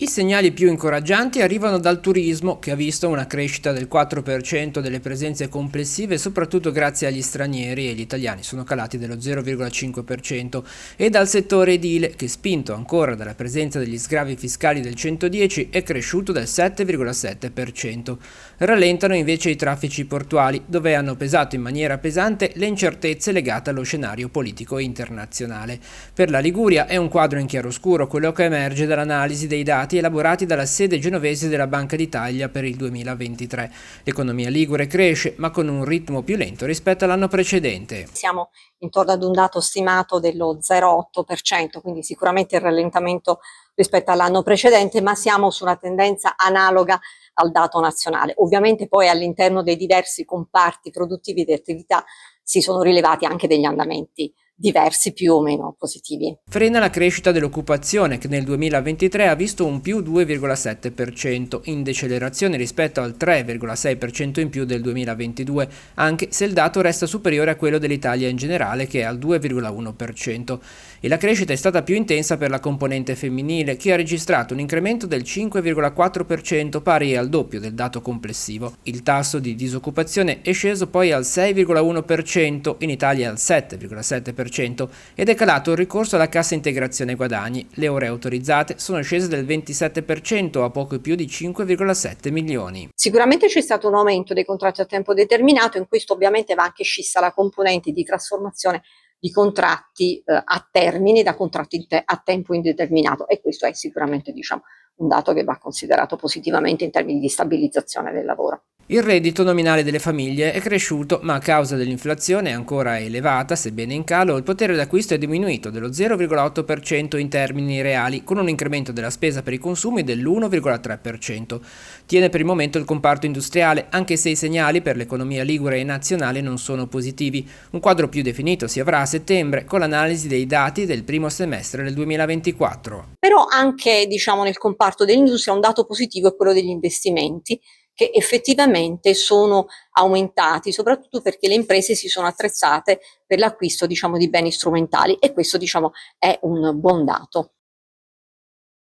segnali più incoraggianti arrivano dal turismo, che ha visto una crescita del 4% delle presenze complessive, soprattutto grazie agli stranieri, e gli italiani sono calati dello 0,5%, e dal settore edile, che spinto ancora dalla presenza degli sgravi fiscali del 110 è cresciuto del 7,7%. Rallentano invece i traffici portuali, dove hanno pesato in maniera pesante le incertezze legate allo scenario politico internazionale. Per la Liguria è un quadro in chiaroscuro quello che emerge dall'analisi dei dati elaborati dalla sede genovese della Banca d'Italia per il 2023. L'economia ligure cresce, ma con un ritmo più lento rispetto all'anno precedente. Siamo intorno ad un dato stimato dello 0,8%, quindi sicuramente il rallentamento rispetto all'anno precedente, ma siamo su una tendenza analoga al dato nazionale. Ovviamente poi all'interno dei diversi comparti produttivi di attività si sono rilevati anche degli andamenti diversi più o meno positivi. Frena la crescita dell'occupazione, che nel 2023 ha visto un più 2,7%, in decelerazione rispetto al 3,6% in più del 2022, anche se il dato resta superiore a quello dell'Italia in generale, che è al 2,1%. E la crescita è stata più intensa per la componente femminile, che ha registrato un incremento del 5,4%, pari al doppio del dato complessivo. Il tasso di disoccupazione è sceso poi al 6,1%, in Italia al 7,7%, ed è calato il ricorso alla cassa integrazione guadagni. Le ore autorizzate sono scese del 27% a poco più di 5,7 milioni. Sicuramente c'è stato un aumento dei contratti a tempo determinato, in questo ovviamente va anche scissa la componente di trasformazione di contratti a termine da contratti a tempo indeterminato, e questo è sicuramente un dato che va considerato positivamente in termini di stabilizzazione del lavoro. Il reddito nominale delle famiglie è cresciuto, ma a causa dell'inflazione ancora elevata, sebbene in calo, il potere d'acquisto è diminuito dello 0,8% in termini reali, con un incremento della spesa per i consumi dell'1,3%. Tiene per il momento il comparto industriale, anche se i segnali per l'economia ligure e nazionale non sono positivi. Un quadro più definito si avrà a settembre, con l'analisi dei dati del primo semestre del 2024. Però anche nel comparto dell'industria un dato positivo è quello degli investimenti, che effettivamente sono aumentati, soprattutto perché le imprese si sono attrezzate per l'acquisto di beni strumentali, e questo è un buon dato.